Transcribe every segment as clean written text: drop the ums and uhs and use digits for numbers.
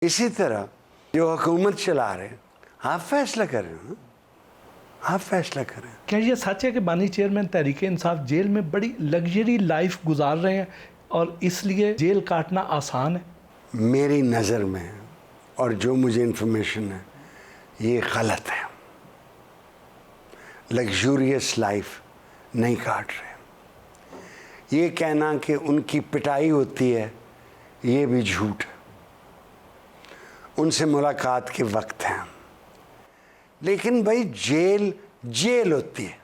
इसी तरह जो हुकूमत चला रहे हैं, आप फैसला करें ना, आप फैसला करें। क्या ये सच है कि बानी चेयरमैन तहरीक इंसाफ जेल में बड़ी लग्जरी लाइफ गुजार रहे हैं और इसलिए जेल काटना आसान है? मेरी नज़र में और जो मुझे इन्फॉर्मेशन है ये गलत है। लग्जूरियस लाइफ नहीं काट रहे। ये कहना कि उनकी पिटाई होती है ये भी झूठ है। उनसे मुलाकात के वक्त हैं, लेकिन भाई जेल जेल होती है।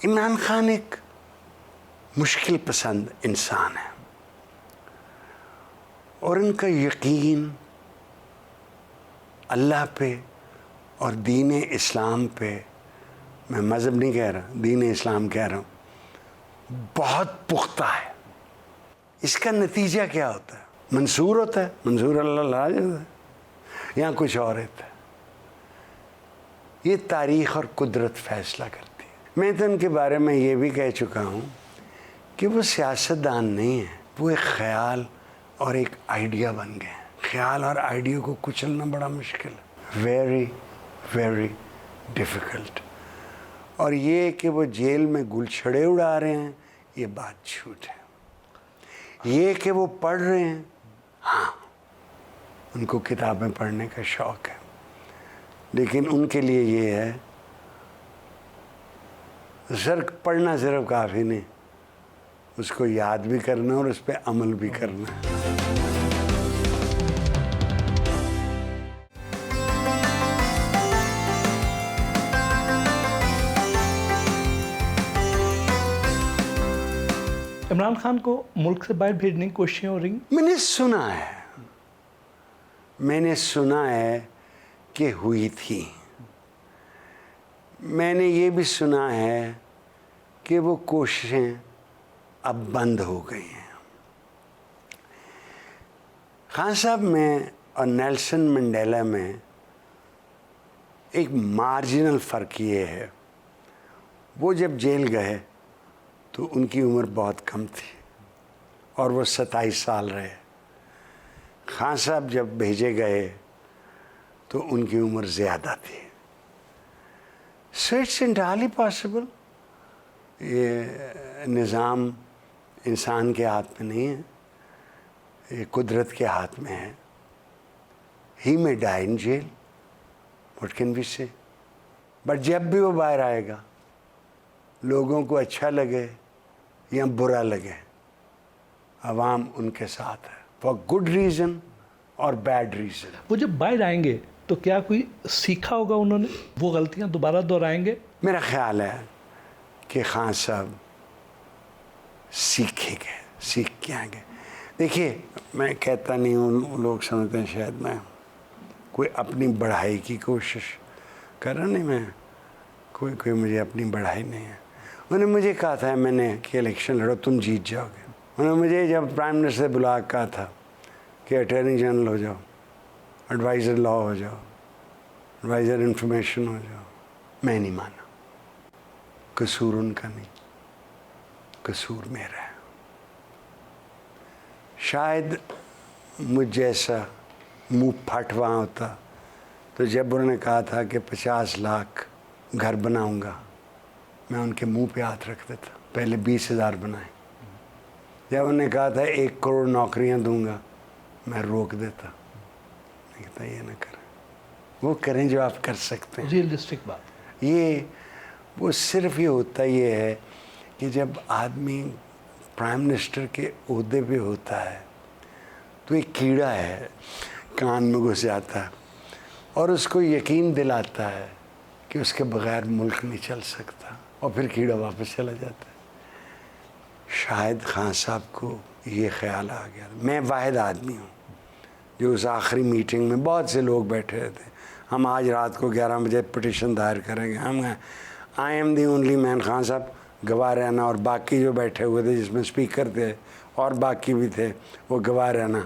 इमरान खान एक मुश्किल पसंद इंसान है और इनका यकीन अल्लाह पे और दीन इस्लाम पे, मैं मज़हब नहीं कह रहा, दीन इस्लाम कह रहा हूँ, बहुत पुख्ता है। इसका नतीजा क्या होता है? मंसूर होता है, मंसूर अल्लाह ला जाता है, या कुछ और होता है। ये तारीख़ और कुदरत फ़ैसला करती है। मैं तो उनके बारे में ये भी कह चुका हूँ कि वो सियासतदान नहीं है, वो एक ख़याल और एक आइडिया बन गए हैं। ख़याल और आइडिया को कुचलना बड़ा मुश्किल है, वेरी वेरी डिफ़िकल्ट। और ये कि वो जेल में गुलछड़े उड़ा रहे हैं, ये बात झूठ है। ये कि वो पढ़ रहे हैं, हाँ, उनको किताबें पढ़ने का शौक़ है, लेकिन उनके लिए ये है सिर्फ पढ़ना सिर्फ काफ़ी नहीं, उसको याद भी करना और उस पर अमल भी करना है। इमरान खान को मुल्क से बाहर भेजने की कोशिशें हो रही? मैंने सुना है कि हुई थी। मैंने ये भी सुना है कि वो कोशिशें अब बंद हो गई हैं। खान साहब में और नेल्सन मंडेला में एक मार्जिनल फ़र्क ये है, वो जब जेल गए तो उनकी उम्र बहुत कम थी और वो 27 साल रहे। खान साहब जब भेजे गए तो उनकी उम्र ज़्यादा थी। So it's entirely possible. ये निज़ाम इंसान के हाथ में नहीं है, ये कुदरत के हाथ में है। He may die in jail, what can we say. But जब भी वो बाहर आएगा, लोगों को अच्छा लगे या बुरा लगे, अवाम उनके साथ है, फॉर गुड रीज़न और बैड रीज़न। वो जब बाहर आएंगे तो क्या कोई सीखा होगा उन्होंने, वो गलतियां दोबारा दोहराएंगे? मेरा ख्याल है कि खान साहब सीखेंगे, सीख के आएंगे। देखिए, मैं कहता नहीं हूँ, लोग समझते हैं शायद मैं कोई अपनी बढ़ाई की कोशिश कर रहा, नहीं, मैं कोई मुझे अपनी बढ़ाई नहीं है। उन्होंने मुझे कहा था, मैंने कि इलेक्शन लड़ो, तुम जीत जाओगे। उन्होंने मुझे जब प्राइम मिनिस्टर बुला कहा था कि अटॉर्नी जनरल हो जाओ, एडवाइज़र लॉ हो जाओ, एडवाइज़र इंफॉर्मेशन हो जाओ, मैं नहीं माना। कसूर उनका नहीं, कसूर मेरा है। शायद मुझ जैसा मुँह फट वहाँ होता तो जब उन्होंने कहा था कि 50 लाख घर बनाऊंगा, मैं उनके मुंह पे हाथ रख देता। पहले 20,000 बनाए। जब उन्होंने कहा था 1 करोड़ नौकरियां दूंगा, मैं रोक देता। मैं कहता ये ना करें, वो करें जो आप कर सकते हैं। रियलिस्टिक बात। ये वो सिर्फ ये होता ये है कि जब आदमी प्राइम मिनिस्टर के ओहदे पे होता है तो एक कीड़ा है कान में घुस जाता है और उसको यकीन दिलाता है कि उसके बगैर मुल्क नहीं चल सकता, और फिर कीड़ा वापस चला जाता है। शायद खान साहब को ये ख्याल आ गया। मैं वाहिद आदमी हूँ जो उस आखिरी मीटिंग में बहुत से लोग बैठे थे, हम आज रात को 11 बजे पिटीशन दायर करेंगे, हम I am the only man. Khan साहब गवाह रहना, और बाकी जो बैठे हुए थे जिसमें स्पीकर थे और बाकी भी थे, वो गवाह रहना।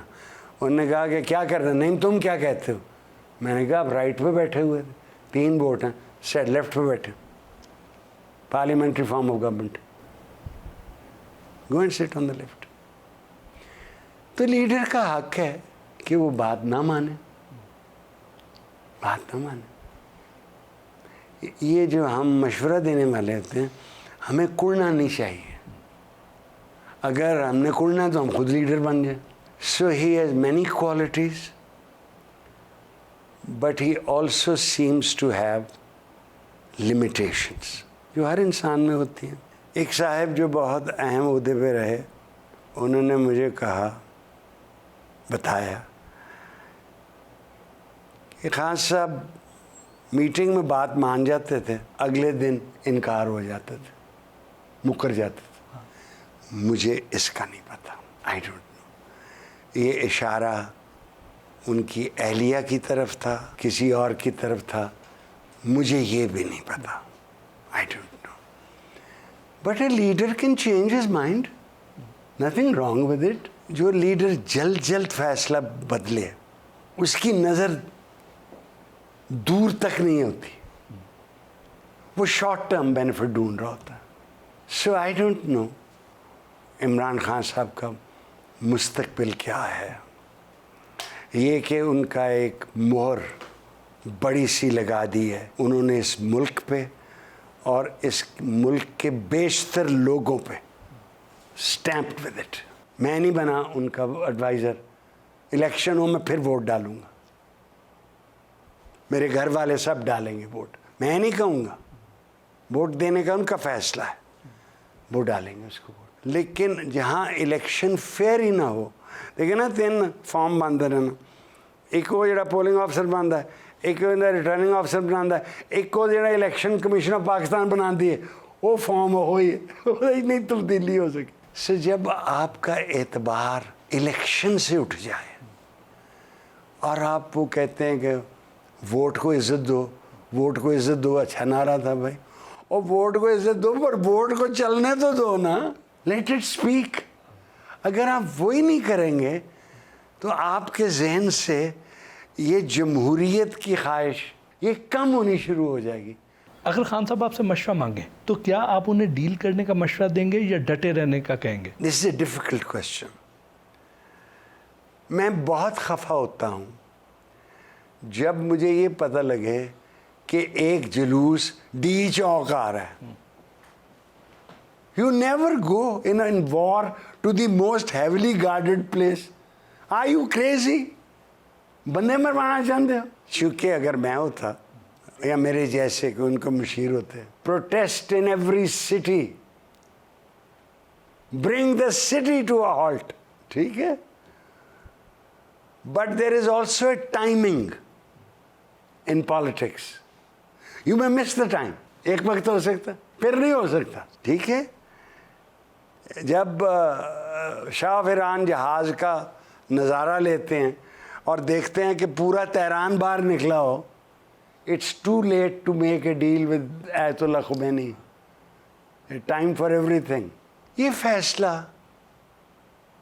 उन्होंने कहा कि क्या कर रहे, नहीं तुम क्या कहते हो? मैंने कहा आप राइट पे बैठे हुए थे, 3 वोट हैं, सेट लेफ्ट पे बैठे, parliamentary form of government, go and sit on the left. तो लीडर का हक है کہ وہ بات نہ مانے. یہ جو ہم مشورہ دینے والے ہوتے ہیں, ہمیں کڑنا نہیں چاہیے. اگر ہم نے کڑنا تو ہم خود لیڈر بن جائیں. So he has many qualities, but he also seems to have limitations, جو ہر انسان میں ہوتی ہیں. ایک صاحب جو بہت اہم عہدے پہ رہے, انہوں نے مجھے بتایا کہ خان صاحب میٹنگ میں بات مان جاتے تھے, اگلے دن انکار ہو جاتا تھا, مکر جاتے تھے. مجھے اس کا نہیں پتا, آئی ڈونٹ نو. یہ اشارہ ان کی اہلیہ کی طرف تھا, کسی اور کی طرف تھا, مجھے یہ بھی نہیں پتا, I don't know. But a leader can change his mind, nothing wrong with it. جو لیڈر جلد فیصلہ بدلے, اس کی نظر دور تک نہیں ہوتی, وہ شارٹ ٹرم بینیفٹ ڈھونڈ رہا ہوتا ہے. So I don't know Imran Khan صاحب کا مستقبل کیا ہے. یہ کہ ان کا ایک مہر بڑی سی لگا دی ہے انہوں نے اس ملک پہ اور اس ملک کے بیشتر لوگوں پہ, اسٹیمپڈ ود اٹ. میں نہیں بنا ان کا ایڈوائزر, الیکشن ہو میں پھر ووٹ ڈالوں گا, میرے گھر والے سب ڈالیں گے ووٹ, میں نہیں کہوں گا, ووٹ دینے کا ان کا فیصلہ ہے, وہ ڈالیں گے اس کو ووٹ. لیکن جہاں الیکشن فیئر ہی نہ ہو, دیکھیں نا 3 فارم بنتے رہنا, ایک وہ جڑا پولنگ آفیسر بنتا ہے, ایک ریٹرننگ آفیسر بناتا ہے, ایک وہ جڑا الیکشن کمیشن آف پاکستان بناتی ہے, وہ فارم ہوئی ہے, نہیں تبدیلی ہو سکی. سو جب آپ کا اعتبار الیکشن سے اٹھ جائے اور آپ وہ کہتے ہیں کہ ووٹ کو عزت دو, ووٹ کو عزت دو, اچھا نعرہ تھا بھائی, اور ووٹ کو عزت دو پر ووٹ کو چلنے تو دو نا, لیٹ اٹ اسپیک. اگر آپ وہی نہیں کریں گے تو آپ کے ذہن سے یہ جمہوریت کی خواہش یہ کم ہونی شروع ہو جائے گی. اگر خان صاحب آپ سے مشورہ مانگیں تو کیا آپ انہیں ڈیل کرنے کا مشورہ دیں گے یا ڈٹے رہنے کا کہیں گے؟ دس از اے ڈیفیکلٹ کوشچن. میں بہت خفا ہوتا ہوں جب مجھے یہ پتہ لگے کہ ایک جلوس ڈی چوک آ رہا ہے. You never go in war to the most heavily guarded place. Are you crazy? بندے مروانا چاہتے ہو؟ چونکہ اگر میں ہوتا یا میرے جیسے کہ ان کو مشیر ہوتے, protest in every city, bring the city to a halt. ٹھیک ہے, but there is also a timing in politics. You may miss the time. ایک وقت ہو سکتا, پھر نہیں ہو سکتا. ٹھیک ہے, جب شاہ آف ایران جہاز کا نظارہ لیتے ہیں اور دیکھتے ہیں کہ پورا تہران باہر نکلا ہو, it's too late to make a deal with Ayatollah Khomeini, time for ایوری تھنگ. یہ فیصلہ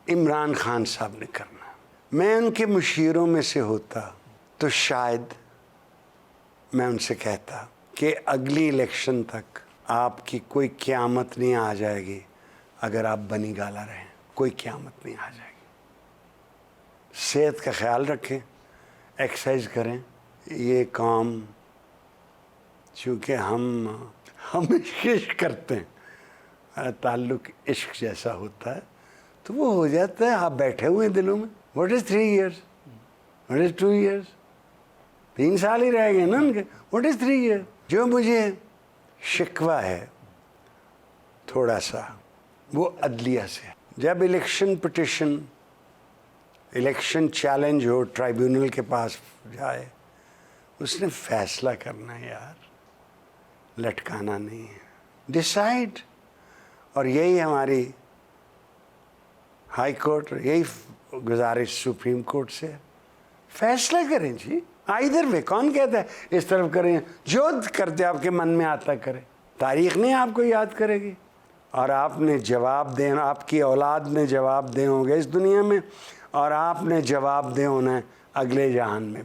عمران خان صاحب نے کرنا. میں ان کے مشیروں میں سے ہوتا تو شاید میں ان سے کہتا کہ اگلی الیکشن تک آپ کی کوئی قیامت نہیں آ جائے گی اگر آپ بنی گالا رہیں, کوئی قیامت نہیں آ جائے گی. صحت کا خیال رکھیں, ایکسرسائز کریں. یہ کام چونکہ ہم عشق کرتے ہیں, تعلق عشق جیسا ہوتا ہے تو وہ ہو جاتا ہے. آپ بیٹھے ہوئے ہیں دلوں میں, what is 3 years, what is 2 years, 3 سال ہی رہ گئے نا ان کے, واٹ از 3 years. جو مجھے شکوہ ہے تھوڑا سا وہ عدلیہ سے. جب الیکشن پٹیشن, الیکشن چیلنج ہو, ٹرائیبیونل کے پاس جائے, اس نے فیصلہ کرنا ہے یار, لٹکانا نہیں ہے. ڈیسائیڈ. اور یہی ہماری ہائی کورٹ, یہی گزارش سپریم کورٹ سے, فیصلہ کریں جی. آئیدر وے. کون کہتا ہے اس طرف کریں, جو کرتے آپ کے من میں آتا کریں. تاریخ نہیں آپ کو یاد کرے گی, اور آپ نے جواب دینا, آپ کی اولاد نے جواب دے ہوں گے اس دنیا میں, اور آپ نے جواب دے ہونا ہے اگلے جہان میں.